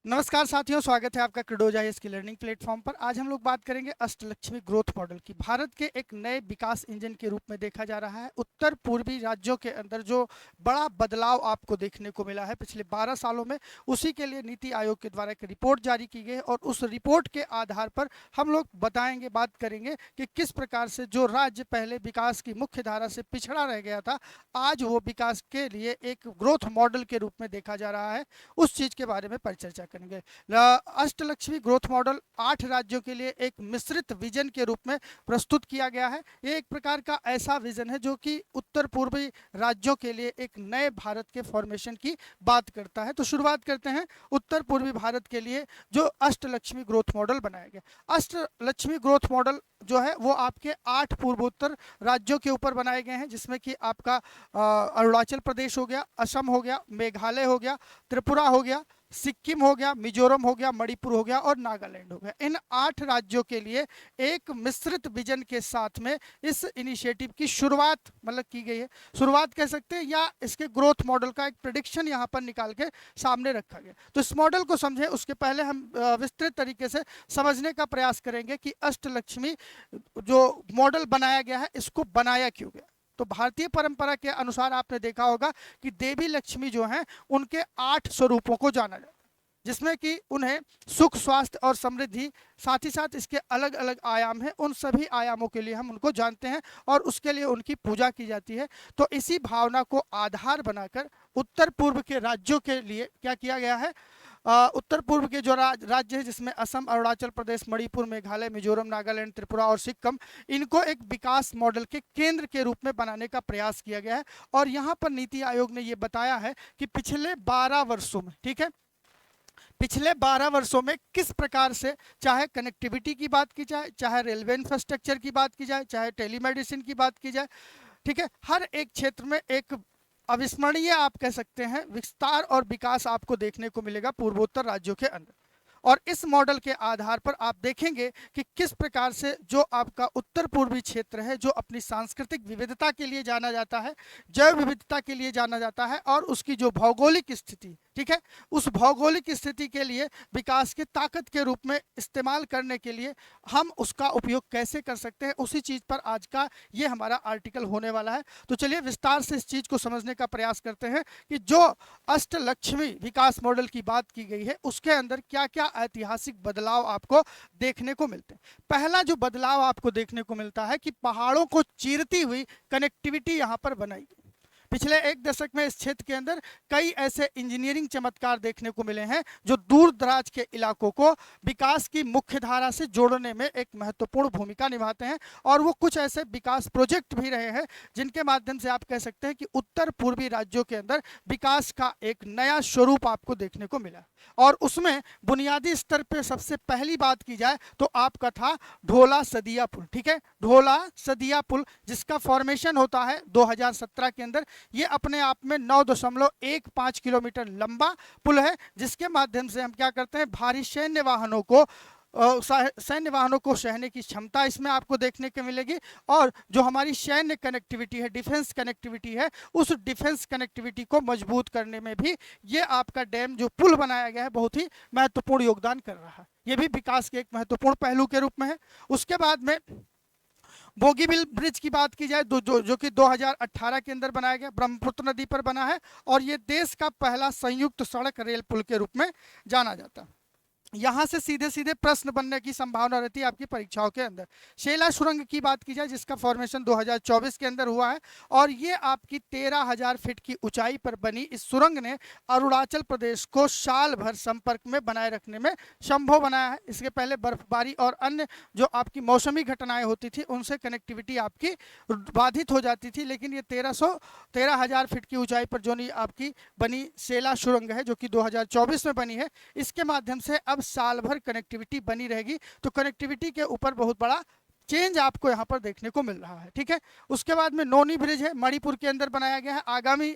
नमस्कार साथियों, स्वागत है आपका क्रेडोजा इसकी लर्निंग प्लेटफॉर्म पर। आज हम लोग बात करेंगे अष्टलक्ष्मी ग्रोथ मॉडल की। भारत के एक नए विकास इंजन के रूप में देखा जा रहा है। उत्तर पूर्वी राज्यों के अंदर जो बड़ा बदलाव आपको देखने को मिला है पिछले 12 सालों में, उसी के लिए नीति आयोग के द्वारा एक रिपोर्ट जारी की गई है और उस रिपोर्ट के आधार पर हम लोग बताएंगे, बात करेंगे कि किस प्रकार से जो राज्य पहले विकास की मुख्य धारा से पिछड़ा रह गया था, आज वो विकास के लिए एक ग्रोथ मॉडल के रूप में देखा जा रहा है। उस चीज के बारे में परिचर्चा करेंगे। अष्टलक्ष्मी ग्रोथ मॉडल 8 राज्यों के लिए एक मिश्रित विजन के रूप में प्रस्तुत किया गया है। ये एक प्रकार का ऐसा विजन है जो कि उत्तर पूर्वी राज्यों के लिए एक नए भारत के फॉर्मेशन की बात करता है। तो शुरुआत करते हैं उत्तर पूर्वी भारत के लिए जो अष्टलक्ष्मी ग्रोथ मॉडल बनाया गया। अष्टलक्ष्मी ग्रोथ मॉडल जो है वो आपके 8 पूर्वोत्तर राज्यों के ऊपर बनाए गए हैं, जिसमें कि आपका अरुणाचल प्रदेश हो गया, असम हो गया, मेघालय हो गया, त्रिपुरा हो गया, सिक्किम हो गया, मिजोरम हो गया, मणिपुर हो गया और नागालैंड हो गया। इन 8 राज्यों के लिए एक मिश्रित विजन के साथ में इस इनिशिएटिव की शुरुआत मतलब की गई है। शुरुआत कह सकते हैं या इसके ग्रोथ मॉडल का एक प्रेडिक्शन यहाँ पर निकाल के सामने रखा गया। तो इस मॉडल को समझें, उसके पहले हम विस्तृत तरीके से समझने का प्रयास करेंगे कि अष्टलक्ष्मी जो मॉडल बनाया गया है, इसको बनाया क्यों गया। तो भारतीय परंपरा के अनुसार आपने देखा होगा कि देवी लक्ष्मी जो हैं उनके 8 स्वरूपों को जाना जाता है, जिसमें कि उन्हें सुख, स्वास्थ्य और समृद्धि, साथ ही साथ इसके अलग अलग आयाम हैं, उन सभी आयामों के लिए हम उनको जानते हैं और उसके लिए उनकी पूजा की जाती है। तो इसी भावना को आधार बनाकर उत्तर पूर्व के राज्यों के लिए क्या किया गया है, उत्तर पूर्व के जो राज्य है जिसमें असम, अरुणाचल प्रदेश, मणिपुर, मेघालय, मिजोरम, नागालैंड, त्रिपुरा और सिक्किम, इनको एक विकास मॉडल के केंद्र के रूप में बनाने का प्रयास किया गया है। और यहाँ पर नीति आयोग ने ये बताया है कि पिछले 12 वर्षों में, ठीक है, पिछले 12 वर्षों में किस प्रकार से, चाहे कनेक्टिविटी की बात की जाए, चाहे रेलवे इंफ्रास्ट्रक्चर की बात की जाए, चाहे टेलीमेडिसिन की बात की जाए, ठीक है, हर एक क्षेत्र में एक अविस्मरणीय आप कह सकते हैं विस्तार और विकास आपको देखने को मिलेगा पूर्वोत्तर राज्यों के अंदर। और इस मॉडल के आधार पर आप देखेंगे कि किस प्रकार से जो आपका उत्तर पूर्वी क्षेत्र है, जो अपनी सांस्कृतिक विविधता के लिए जाना जाता है, जैव विविधता के लिए जाना जाता है और उसकी जो भौगोलिक स्थिति, ठीक है, उस भौगोलिक स्थिति के लिए विकास के ताकत के रूप में इस्तेमाल करने के लिए हम उसका उपयोग कैसे कर सकते हैं, उसी चीज पर आज का ये हमारा आर्टिकल होने वाला है। तो चलिए विस्तार से इस चीज को समझने का प्रयास करते हैं कि जो अष्टलक्ष्मी विकास मॉडल की बात की गई है उसके अंदर क्या क्या ऐतिहासिक बदलाव आपको देखने को मिलते हैं। पहला जो बदलाव आपको देखने को मिलता है कि पहाड़ों को चीरती हुई कनेक्टिविटी यहां पर बनाई गई। पिछले एक दशक में इस क्षेत्र के अंदर कई ऐसे इंजीनियरिंग चमत्कार देखने को मिले हैं जो दूर दराज के इलाकों को विकास की मुख्य धारा से जोड़ने में एक महत्वपूर्ण भूमिका निभाते हैं। और वो कुछ ऐसे विकास प्रोजेक्ट भी रहे हैं जिनके माध्यम से आप कह सकते हैं कि उत्तर पूर्वी राज्यों के अंदर विकास का एक नया स्वरूप आपको देखने को मिला। और उसमें बुनियादी स्तर पर सबसे पहली बात की जाए तो आपका था ढोला सदिया पुल, ठीक है, ढोला सदिया पुल, जिसका फॉर्मेशन होता है 2017 के अंदर। ये अपने आप में 9.15 किलोमीटर लंबा पुल है, जिसके माध्यम से हम क्या करते हैं, भारी सैन्य वाहनों को सहने की क्षमता इसमें आपको देखने को मिलेगी। और जो हमारी सैन्य कनेक्टिविटी है, डिफेंस कनेक्टिविटी है, उस डिफेंस कनेक्टिविटी को मजबूत करने में भी ये आपका डैम जो पुल बनाया गया है बहुत ही महत्वपूर्ण योगदान कर रहा है। ये भी विकास के एक महत्वपूर्ण पहलू के रूप में है। उसके बाद में बोगीबिल ब्रिज की बात की जाए जो कि 2018 के अंदर बनाया गया, ब्रह्मपुत्र नदी पर बना है और ये देश का पहला संयुक्त सड़क रेल पुल के रूप में जाना जाता है। यहां से सीधे सीधे प्रश्न बनने की संभावना रहती है आपकी परीक्षाओं के अंदर। शेला सुरंग की बात की जाए जिसका फॉर्मेशन 2024 के अंदर हुआ है और ये आपकी 13,000 फीट की ऊंचाई पर बनी इस सुरंग ने अरुणाचल प्रदेश को साल भर संपर्क में बनाए रखने में संभव बनाया है। इसके पहले बर्फबारी और अन्य जो आपकी मौसमी घटनाएं होती थी उनसे कनेक्टिविटी आपकी बाधित हो जाती थी, लेकिन ये 13,000 फीट की ऊंचाई पर जो आपकी बनी शेला सुरंग है जो कि 2024 में बनी है, इसके माध्यम से अब साल भर कनेक्टिविटी बनी रहेगी। तो कनेक्टिविटी के ऊपर बहुत बड़ा चेंज आपको यहां पर देखने को मिल रहा है, ठीक है। उसके बाद में नोनी ब्रिज है, मणिपुर के अंदर बनाया गया है, आगामी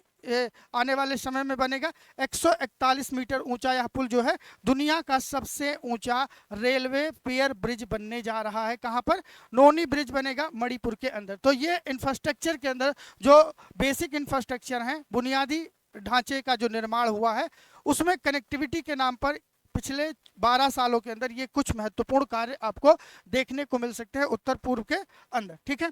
आने वाले समय में बनेगा। 141 मीटर ऊंचा यह पुल जो है दुनिया का सबसे ऊंचा रेलवे पियर ब्रिज बनने जा रहा है। कहां पर? नोनी ब्रिज बनेगा मणिपुर के अंदर। तो ये इंफ्रास्ट्रक्चर के अंदर जो बेसिक इंफ्रास्ट्रक्चर है, बुनियादी ढांचे का जो निर्माण हुआ है, उसमें कनेक्टिविटी के नाम पर पिछले 12 सालों के अंदर ये कुछ महत्वपूर्ण कार्य आपको देखने को मिल सकते हैं उत्तर पूर्व के अंदर, ठीक है।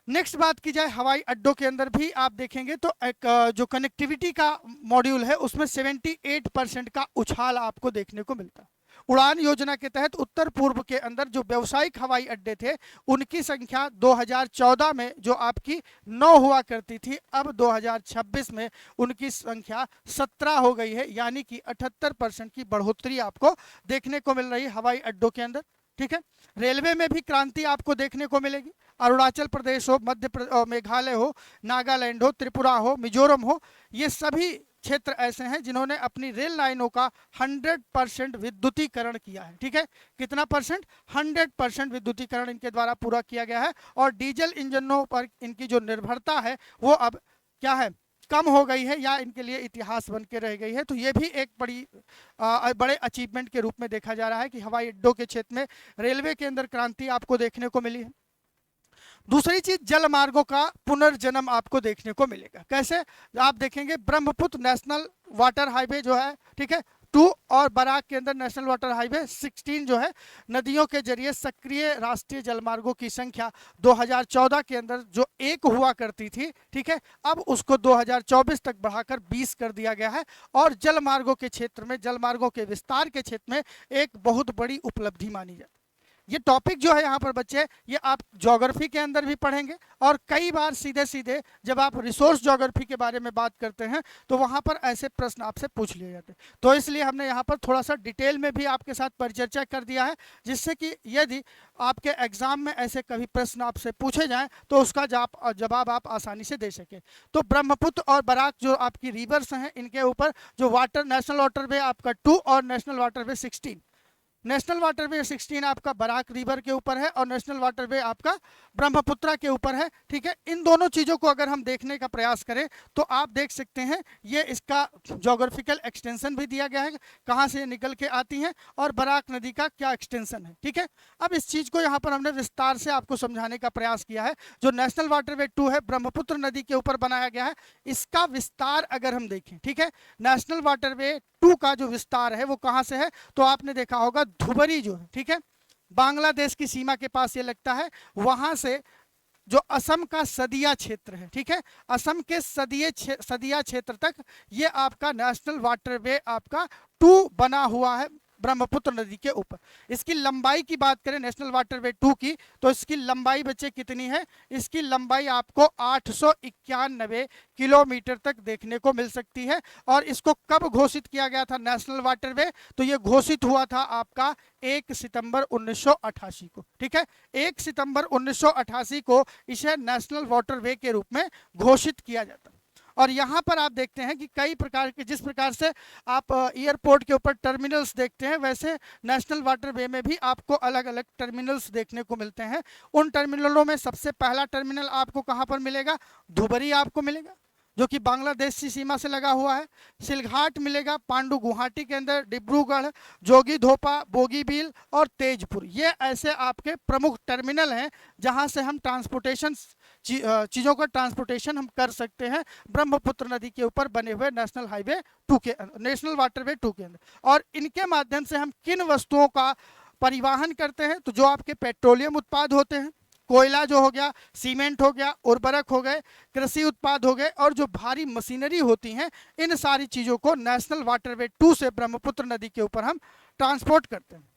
नेक्स्ट बात की जाए हवाई अड्डों के अंदर भी आप देखेंगे तो एक जो कनेक्टिविटी का मॉड्यूल है उसमें 78% का उछाल आपको देखने को मिलता है। उड़ान योजना के तहत उत्तर पूर्व के अंदर जो व्यावसायिक हवाई अड्डे थे उनकी संख्या 2014 में जो आपकी 9 हुआ करती थी, अब 2026 में उनकी संख्या 17 हो गई है, यानी कि 78% की बढ़ोतरी आपको देखने को मिल रही है हवाई अड्डों के अंदर, ठीक है। रेलवे में भी क्रांति आपको देखने को मिलेगी। अरुणाचल प्रदेश हो, मेघालय हो, नागालैंड हो, त्रिपुरा हो, मिजोरम हो, ये सभी क्षेत्र ऐसे हैं जिन्होंने अपनी रेल लाइनों का 100% विद्युतीकरण किया है, ठीक है। कितना परसेंट? 100% विद्युतीकरण इनके द्वारा पूरा किया गया है और डीजल इंजनों पर इनकी जो निर्भरता है वो अब क्या है, कम हो गई है या इनके लिए इतिहास बन के रह गई है। तो ये भी एक बड़े अचीवमेंट के रूप में देखा जा रहा है कि हवाई अड्डों के क्षेत्र में रेलवे के अंदर क्रांति आपको देखने को मिली है। दूसरी चीज, जल मार्गों का पुनर्जन्म आपको देखने को मिलेगा। कैसे? आप देखेंगे ब्रह्मपुत्र नेशनल वाटर हाईवे जो है, ठीक है, 2 और बराक के अंदर नेशनल वाटर हाईवे 16 जो है, नदियों के जरिए सक्रिय राष्ट्रीय जलमार्गों की संख्या 2014 के अंदर जो 1 हुआ करती थी, ठीक है, अब उसको 2024 तक बढ़ाकर 20 कर दिया गया है और जलमार्गों के क्षेत्र में, जलमार्गों के विस्तार के क्षेत्र में एक बहुत बड़ी उपलब्धि मानी जाती है। ये टॉपिक जो है यहाँ पर बच्चे, ये आप ज्योग्राफी के अंदर भी पढ़ेंगे और कई बार सीधे सीधे जब आप रिसोर्स ज्योग्राफी के बारे में बात करते हैं तो वहाँ पर ऐसे प्रश्न आपसे पूछ लिए जाते हैं। तो इसलिए हमने यहाँ पर थोड़ा सा डिटेल में भी आपके साथ परिचर्चा कर दिया है, जिससे कि यदि आपके एग्जाम में ऐसे कभी प्रश्न आपसे पूछे जाएँ तो उसका जवाब आप आसानी से दे सकें। तो ब्रह्मपुत्र और बराक जो आपकी रिवर्स हैं, इनके ऊपर जो वाटर नेशनल वाटरवे आपका 2 और नेशनल वाटरवे 16, नेशनल वाटरवे 16 आपका बराक रिवर के ऊपर है और नेशनल वाटरवे आपका ब्रह्मपुत्र के ऊपर है, ठीक है। इन दोनों चीज़ों को अगर हम देखने का प्रयास करें तो आप देख सकते हैं ये इसका ज्योग्राफिकल एक्सटेंशन भी दिया गया है, कहाँ से निकल के आती हैं और बराक नदी का क्या एक्सटेंशन है, ठीक है। अब इस चीज़ को यहाँ पर हमने विस्तार से आपको समझाने का प्रयास किया है। जो नेशनल वाटरवे 2 है, ब्रह्मपुत्र नदी के ऊपर बनाया गया है, इसका विस्तार अगर हम देखें, ठीक है, नेशनल वाटरवे 2 का जो विस्तार है वो कहाँ से है, तो आपने देखा होगा धुबरी जो है, ठीक है, बांग्लादेश की सीमा के पास ये लगता है, वहां से जो असम का सदिया क्षेत्र है, ठीक है, असम के सदिया क्षेत्र तक ये आपका नेशनल वाटरवे आपका 2 बना हुआ है ब्रह्मपुत्र नदी के ऊपर। इसकी लंबाई की बात करें नेशनल वाटरवे 2 की, तो इसकी लंबाई बच्चे कितनी है? इसकी लंबाई आपको 891 किलोमीटर तक देखने को मिल सकती है। और इसको कब घोषित किया गया था नेशनल वाटरवे? तो ये घोषित हुआ था आपका 1 सितंबर 1988 को, ठीक है, 1 सितंबर 1988 को इसे नेशनल वाटरवे के रूप में घोषित किया जाता है। और यहाँ पर आप देखते हैं कि कई प्रकार के, जिस प्रकार से आप एयरपोर्ट के ऊपर टर्मिनल्स देखते हैं, वैसे नेशनल वाटरवे में भी आपको अलग अलग टर्मिनल्स देखने को मिलते हैं। उन टर्मिनलों में सबसे पहला टर्मिनल आपको कहाँ पर मिलेगा? धुबरी आपको मिलेगा जो कि बांग्लादेश की सीमा से लगा हुआ है। सिलघाट मिलेगा पांडु गुवाहाटी के अंदर, डिब्रूगढ़, जोगीघोपा, बोगीबील और तेजपुर, ये ऐसे आपके प्रमुख टर्मिनल हैं जहां से हम ट्रांसपोर्टेशन चीज़ों का ट्रांसपोर्टेशन हम कर सकते हैं ब्रह्मपुत्र नदी के ऊपर बने हुए नेशनल हाईवे 2 के अंदर, नेशनल वाटरवे 2 के अंदर। और इनके माध्यम से हम किन वस्तुओं का परिवहन करते हैं? तो जो आपके पेट्रोलियम उत्पाद होते हैं, कोयला जो हो गया, सीमेंट हो गया, उर्वरक हो गए, कृषि उत्पाद हो गए और जो भारी मशीनरी होती हैं, इन सारी चीज़ों को नेशनल वाटरवे 2 से ब्रह्मपुत्र नदी के ऊपर हम ट्रांसपोर्ट करते हैं।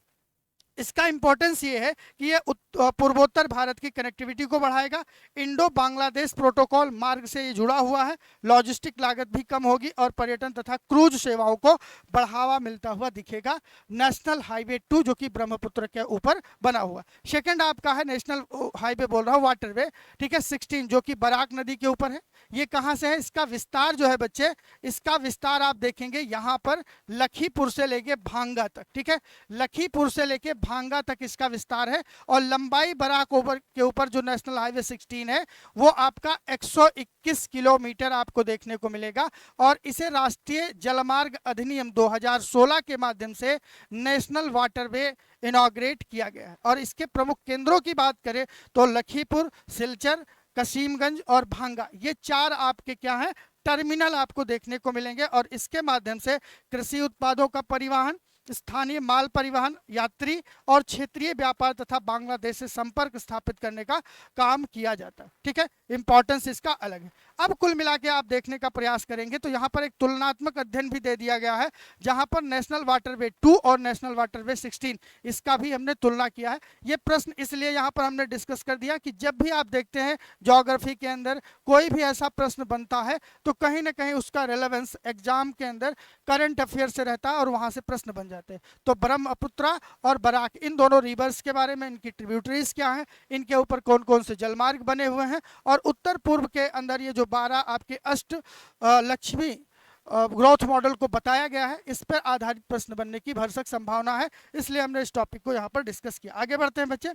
इसका इंपॉर्टेंस ये है कि ये पूर्वोत्तर भारत की कनेक्टिविटी को बढ़ाएगा। इंडो बांग्लादेश प्रोटोकॉल मार्ग से ये जुड़ा हुआ है, लॉजिस्टिक लागत भी कम होगी और पर्यटन तथा क्रूज सेवाओं को बढ़ावा मिलता हुआ दिखेगा। नेशनल हाईवे 2 जो कि ब्रह्मपुत्र के ऊपर बना हुआ। सेकंड आपका है नेशनल हाईवे, बोल रहा हूँ वाटरवे, ठीक है, 16 जो कि बराक नदी के ऊपर है। ये कहाँ से है? इसका विस्तार जो है बच्चे, इसका विस्तार आप देखेंगे यहाँ पर लखीपुर से लेके भांगा तक, ठीक है, लखीपुर से लेके भांगा तक इसका विस्तार है। और लंबाई बराक के ऊपर जो नेशनल हाईवे 16 है वो आपका 121 किलोमीटर आपको देखने को मिलेगा। और इसे राष्ट्रीय जलमार्ग अधिनियम 2016 के माध्यम से नेशनल वाटरवे इनॉग्रेट किया गया है। और इसके प्रमुख केंद्रों की बात करें तो लखीपुर, सिलचर, कसीमगंज और भांगा, ये 4 आपके क्या हैं? टर्मिनल आपको देखने को मिलेंगे। और इसके माध्यम से कृषि उत्पादों का परिवहन, स्थानीय माल परिवहन, यात्री और क्षेत्रीय व्यापार तथा बांग्लादेश से संपर्क स्थापित करने का काम किया जाता है। ठीक है, इंपॉर्टेंस इसका अलग है। अब कुल मिला के आप देखने का प्रयास करेंगे तो यहाँ पर एक तुलनात्मक अध्ययन भी दे दिया गया है, जहाँ पर नेशनल वाटरवे 2 और नेशनल वाटरवे 16 इसका भी हमने तुलना किया है। ये प्रश्न इसलिए यहाँ पर हमने डिस्कस कर दिया कि जब भी आप देखते हैं ज्योग्राफी के अंदर कोई भी ऐसा प्रश्न बनता है तो कहीं ना कहीं उसका रेलेवेंस एग्जाम के अंदर करंट अफेयर से रहता है और वहाँ से प्रश्न बन जाते हैं। तो ब्रह्मपुत्रा और बराक इन दोनों रिवर्स के बारे में, इनकी ट्रिब्यूटरीज क्या हैं, इनके ऊपर कौन कौन से जलमार्ग बने हुए हैं, और उत्तर पूर्व के अंदर ये जो 12 आपके अष्ट लक्ष्मी ग्रोथ मॉडल को बताया गया है, इस पर आधारित प्रश्न बनने की भरसक संभावना है। इसलिए हमने इस टॉपिक को यहाँ पर डिस्कस किया। आगे बढ़ते हैं बच्चे।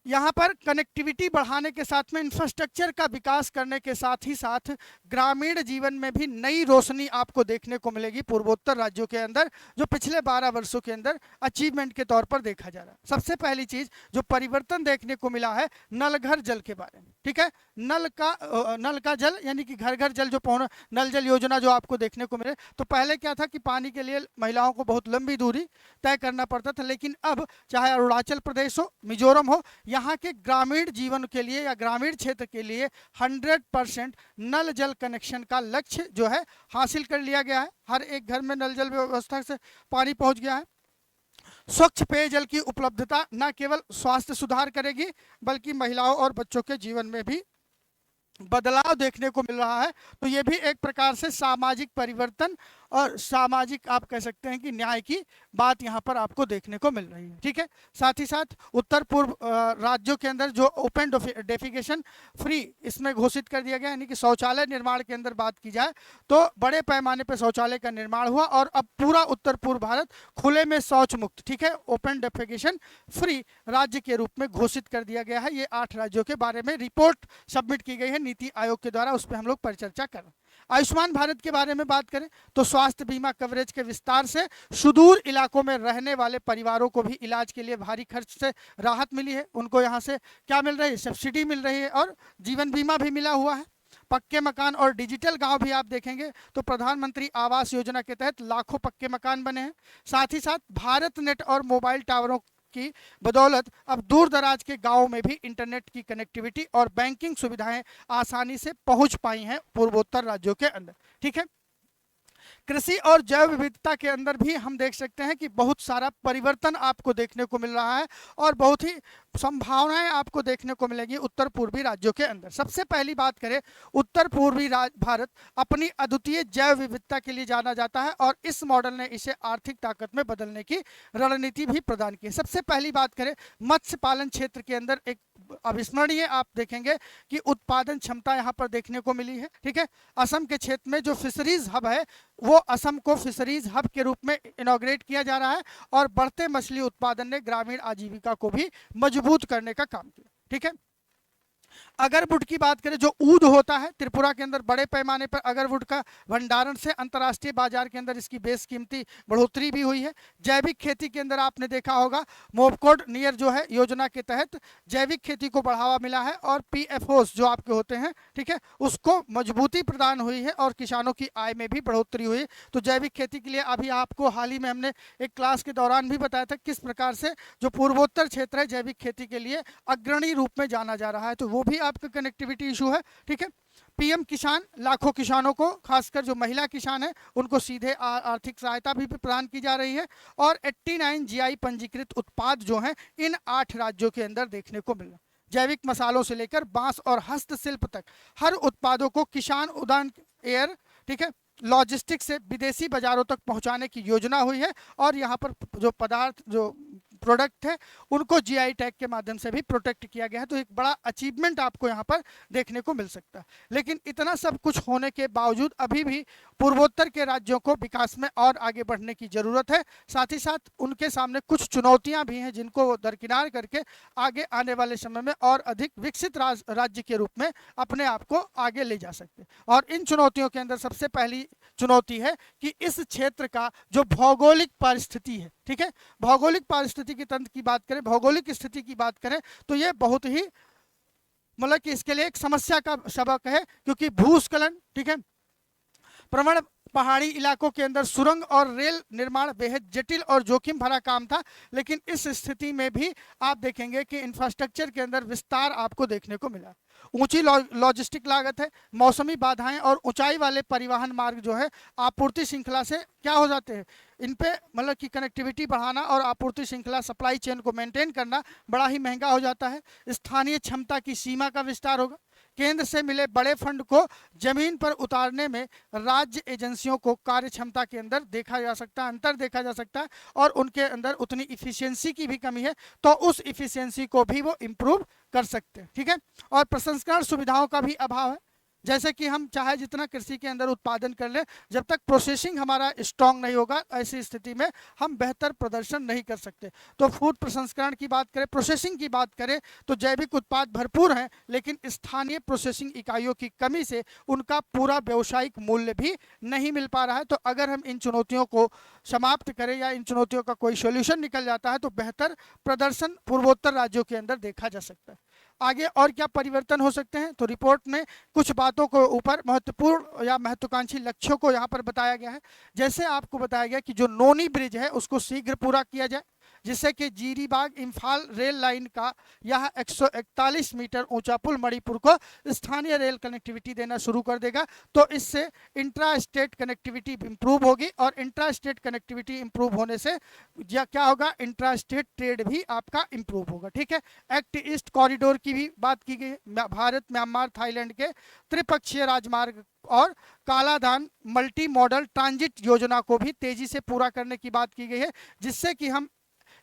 यहाँ पर कनेक्टिविटी बढ़ाने के साथ में इंफ्रास्ट्रक्चर का विकास करने के साथ ही साथ ग्रामीण जीवन में भी नई रोशनी आपको देखने को मिलेगी पूर्वोत्तर राज्यों के अंदर, जो पिछले 12 वर्षों के अंदर अचीवमेंट के तौर पर देखा जा रहा है। सबसे पहली चीज जो परिवर्तन देखने को मिला है नल घर जल के बारे में। ठीक है, नल का जल यानी कि घर घर जल जो नल जल योजना जो आपको देखने को मिले। तो पहले क्या था कि पानी के लिए महिलाओं को बहुत लंबी दूरी तय करना पड़ता था, लेकिन अब चाहे अरुणाचल प्रदेश हो, मिजोरम हो, यहाँ के ग्रामीण जीवन के लिए या ग्रामीण क्षेत्र के लिए 100% नल जल कनेक्शन का लक्ष्य जो है हासिल कर लिया गया है। हर एक घर में नल जल व्यवस्था से पानी पहुंच गया है। स्वच्छ पेयजल की उपलब्धता न केवल स्वास्थ्य सुधार करेगी बल्कि महिलाओं और बच्चों के जीवन में भी बदलाव देखने को मिल रहा है। तो ये भी एक प्रकार से सामाजिक परिवर्तन और सामाजिक आप कह सकते हैं कि न्याय की बात यहाँ पर आपको देखने को मिल रही है। ठीक है, साथ ही साथ उत्तर पूर्व राज्यों के अंदर जो ओपन डेफिकेशन फ्री इसमें घोषित कर दिया गया, यानी कि शौचालय निर्माण के अंदर बात की जाए तो बड़े पैमाने पर शौचालय का निर्माण हुआ और अब पूरा उत्तर पूर्व भारत खुले में शौच मुक्त, ठीक है, ओपन डेफिकेशन फ्री राज्य के रूप में घोषित कर दिया गया है। ये 8 राज्यों के बारे में रिपोर्ट सबमिट की गई है नीति आयोग के द्वारा, उस पर हम लोग परिचर्चा कर रहे हैं। आयुष्मान भारत के बारे में बात करें तो स्वास्थ्य बीमा कवरेज के विस्तार से सुदूर इलाकों में रहने वाले परिवारों को भी इलाज के लिए भारी खर्च से राहत मिली है। उनको यहाँ से क्या मिल रही है, सब्सिडी मिल रही है और जीवन बीमा भी मिला हुआ है। पक्के मकान और डिजिटल गांव भी आप देखेंगे तो प्रधानमंत्री आवास योजना के तहत लाखों पक्के मकान बने हैं। साथ ही साथ भारत नेट और मोबाइल टावरों की बदौलत अब दूर दराज के गांवों में भी इंटरनेट की कनेक्टिविटी और बैंकिंग सुविधाएं आसानी से पहुंच पाई हैं पूर्वोत्तर राज्यों के अंदर। ठीक है, कृषि और जैव विविधता के अंदर भी हम देख सकते हैं कि बहुत सारा परिवर्तन आपको देखने को मिल रहा है और बहुत ही संभावनाएं आपको देखने को मिलेगी उत्तर पूर्वी राज्यों के अंदर। सबसे पहली बात करें, उत्तर पूर्वी भारत अपनी अद्वितीय जैव विविधता के लिए जाना जाता है और इस मॉडल ने इसे आर्थिक ताकत में बदलने की रणनीति भी प्रदान की। सबसे पहली बात करें, मत्स्य पालन क्षेत्र के अंदर एक अविस्मरणीय आप देखेंगे कि उत्पादन क्षमता यहाँ पर देखने को मिली है। ठीक है, असम के क्षेत्र में जो फिशरीज हब है वो असम को फिशरीज हब के रूप में इनॉग्रेट किया जा रहा है और बढ़ते मछली उत्पादन ने ग्रामीण आजीविका को भी मजबूत करने का काम किया। ठीक है, अगरवुड की बात करें, जो ऊद होता है, त्रिपुरा के अंदर बड़े पैमाने पर अगरवुड का भंडारण से अंतर्राष्ट्रीय बाजार के अंदर इसकी बेस कीमती बढ़ोतरी भी हुई है। जैविक खेती के अंदर आपने देखा होगा मोवकोड नियर जो है योजना के तहत जैविक खेती को बढ़ावा मिला है और PFOs जो आपके होते हैं, ठीक है, उसको मजबूती प्रदान हुई है और किसानों की आय में भी बढ़ोतरी हुई। तो जैविक खेती के लिए अभी आपको हाल ही में हमने एक क्लास के दौरान भी बताया था किस प्रकार से जो पूर्वोत्तर क्षेत्र है जैविक खेती के लिए अग्रणी रूप में जाना जा रहा है, तो वो भी आपका कनेक्टिविटी इशू है। ठीक है, PM किसान लाखों किसानों को, खासकर जो महिला किसान है उनको सीधे आर्थिक सहायता भी प्रदान की जा रही है और 89 GI पंजीकृत उत्पाद जो हैं इन 8 राज्यों के अंदर देखने को मिल रहा है। जैविक मसालों से लेकर बांस और हस्तशिल्प तक हर उत्पादों को किसान उड़ान एयर, ठीक है, लॉजिस्टिक्स से विदेशी बाजारों तक पहुंचाने की योजना हुई है और यहाँ पर जो पदार्थ जो प्रोडक्ट है उनको GI टैग के माध्यम से भी प्रोटेक्ट किया गया है। तो एक बड़ा अचीवमेंट आपको यहाँ पर देखने को मिल सकता है। लेकिन इतना सब कुछ होने के बावजूद अभी भी पूर्वोत्तर के राज्यों को विकास में और आगे बढ़ने की जरूरत है। साथ ही साथ उनके सामने कुछ चुनौतियां भी हैं जिनको वो दरकिनार करके आगे आने वाले समय में और अधिक विकसित राज्य के रूप में अपने आप को आगे ले जा सकते हैं। और इन चुनौतियों के अंदर सबसे पहली चुनौती है कि इस क्षेत्र का जो भौगोलिक परिस्थिति है, ठीक है, भौगोलिक परिस्थिति की तंत्र की बात करें, भौगोलिक स्थिति की बात करें तो ये बहुत ही मतलब कि इसके लिए एक समस्या का सबक है, क्योंकि भूस्खलन, ठीक है, पहाड़ी इलाकों के अंदर सुरंग और रेल निर्माण बेहद जटिल और जोखिम भरा काम था, लेकिन इस स्थिति में भी आप देखेंगे कि इंफ्रास्ट्रक्चर के अंदर विस्तार आपको देखने को मिला। ऊंची लॉजिस्टिक लागत है, मौसमी बाधाएं और ऊंचाई वाले परिवहन मार्ग जो है आपूर्ति श्रृंखला से क्या हो जाते हैं, इन पे मतलब कि कनेक्टिविटी बढ़ाना और आपूर्ति श्रृंखला सप्लाई चेन को मेंटेन करना बड़ा ही महंगा हो जाता है। स्थानीय क्षमता की सीमा का विस्तार होगा। केंद्र से मिले बड़े फंड को जमीन पर उतारने में राज्य एजेंसियों को कार्य क्षमता के अंदर देखा जा सकता है, अंतर देखा जा सकता है, और उनके अंदर उतनी इफिशियंसी की भी कमी है, तो उस इफिशियंसी को भी वो इम्प्रूव कर सकते हैं। ठीक है। और प्रसंस्करण सुविधाओं का भी अभाव है। जैसे कि हम चाहे जितना कृषि के अंदर उत्पादन कर लें, जब तक प्रोसेसिंग हमारा स्ट्रांग नहीं होगा, ऐसी स्थिति में हम बेहतर प्रदर्शन नहीं कर सकते। तो फूड प्रसंस्करण की बात करें, प्रोसेसिंग की बात करें, तो जैविक उत्पाद भरपूर हैं, लेकिन स्थानीय प्रोसेसिंग इकाइयों की कमी से उनका पूरा व्यवसायिक मूल्य भी नहीं मिल पा रहा है। तो अगर हम इन चुनौतियों को समाप्त करें या इन चुनौतियों का कोई सोल्यूशन निकल जाता है, तो बेहतर प्रदर्शन पूर्वोत्तर राज्यों के अंदर देखा जा सकता है। आगे और क्या परिवर्तन हो सकते हैं, तो रिपोर्ट में कुछ बातों को ऊपर महत्वपूर्ण या महत्वाकांक्षी लक्ष्यों को यहाँ पर बताया गया है। जैसे आपको बताया गया कि जो नोनी ब्रिज है उसको शीघ्र पूरा किया जाए, जिससे कि जीरीबाग इम्फाल रेल लाइन का यह 141 मीटर ऊंचा पुल मणिपुर को स्थानीय रेल कनेक्टिविटी देना शुरू कर देगा। तो इससे इंट्रा स्टेट कनेक्टिविटी इंप्रूव होगी, और इंट्रा स्टेट कनेक्टिविटी इंप्रूव होने से क्या होगा, इंट्रा स्टेट ट्रेड भी आपका इंप्रूव होगा। ठीक है। एक्ट ईस्ट कॉरिडोर की भी बात की गई। भारत म्यांमार थाईलैंड के त्रिपक्षीय राजमार्ग और कालाधान मल्टी मॉडल ट्रांजिट योजना को भी तेजी से पूरा करने की बात की गई है, जिससे कि हम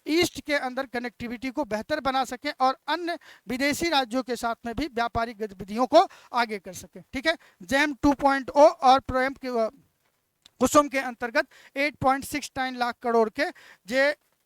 ईस्ट के अंदर कनेक्टिविटी को बेहतर बना सकें और अन्य विदेशी राज्यों के साथ में भी व्यापारिक गतिविधियों को आगे कर सकें। ठीक है। जैम 2.0 और प्रोएम के कुसुम के अंतर्गत 8.69 लाख करोड़ के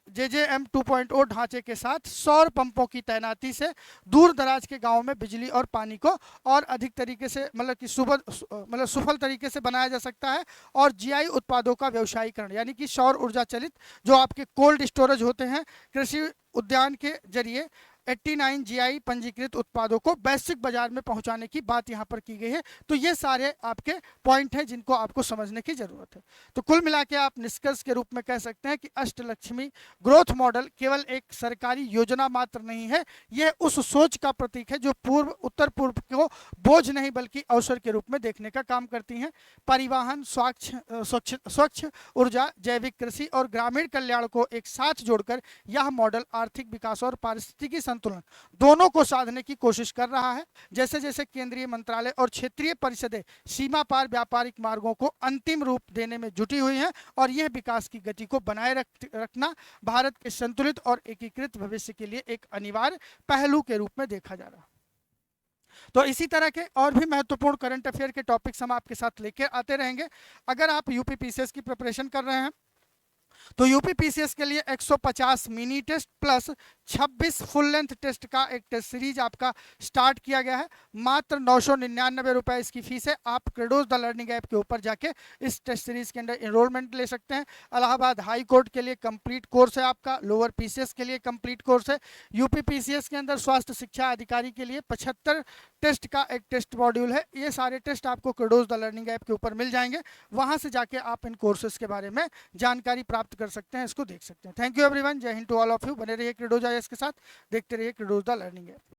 JJM 2.0 ढांचे के साथ सौर पंपों की तैनाती से दूर दराज के गांवों में बिजली और पानी को और अधिक तरीके से मतलब कि सुफल तरीके से बनाया जा सकता है। और जीआई उत्पादों का व्यवसायीकरण, यानी कि सौर ऊर्जा चलित जो आपके कोल्ड स्टोरेज होते हैं, कृषि उद्यान के जरिए 89 जीआई पंजीकृत उत्पादों को वैश्विक बाजार में पहुंचाने की बात यहां पर की गई है। तो ये सारे आपके पॉइंट हैं जिनको आपको समझने की जरूरत है। तो कुल मिला के आप निष्कर्ष के रूप में कह सकते हैं कि अष्टलक्ष्मी ग्रोथ मॉडल केवल एक सरकारी योजना मात्र नहीं है, यह उस सोच का प्रतीक है जो उत्तर पूर्व को बोझ नहीं बल्कि अवसर के रूप में देखने का काम करती हैं। परिवहन, स्वच्छ ऊर्जा, जैविक कृषि और ग्रामीण कल्याण को एक साथ जोड़कर यह मॉडल आर्थिक विकास और पारिस्थितिकी संतुलन दोनों को साधने की कोशिश कर रहा है। जैसे जैसे केंद्रीय मंत्रालय और क्षेत्रीय परिषदें सीमा पार व्यापारिक मार्गों को अंतिम रूप देने में जुटी हुई हैं, और यह विकास की गति को बनाए रखना भारत के संतुलित और एकीकृत भविष्य के लिए एक अनिवार्य पहलू के रूप में देखा जा रहा है। तो इसी तरह के और भी महत्वपूर्ण करंट अफेयर के टॉपिक्स हम आपके साथ लेकर आते रहेंगे। अगर आप यूपीपीसीएस की प्रिपरेशन कर रहे हैं तो यूपीपीसीएस के लिए 150 mini test plus 26 full length test का एक टेस्ट सीरीज आपका स्टार्ट किया गया है। मात्र 999 रुपए इसकी फीस है। आप क्रेडोज द लर्निंग ऐप के ऊपर जाके इस टेस्ट सीरीज के अंदर एनरोलमेंट ले सकते हैं। इलाहाबाद हाई कोर्ट के लिए कंप्लीट कोर्स है आपका, लोअर पीसीएस के लिए कंप्लीट कोर्स है। यूपीपीसीएस के अंदर स्वास्थ्य शिक्षा अधिकारी के लिए 75 टेस्ट का एक टेस्ट मॉड्यूल है। ये सारे टेस्ट आपको क्रेडोज द लर्निंग ऐप के ऊपर मिल जाएंगे, वहां से जाके आप इन कोर्सेज के बारे में जानकारी प्राप्त कर सकते हैं, इसको देख सकते हैं। थैंक यू एवरीवन, जय हिंद टू ऑल ऑफ यू। बने रहिए क्रेडोज आईएएस के साथ, देखते रहिए क्रेडोज द लर्निंग ऐप।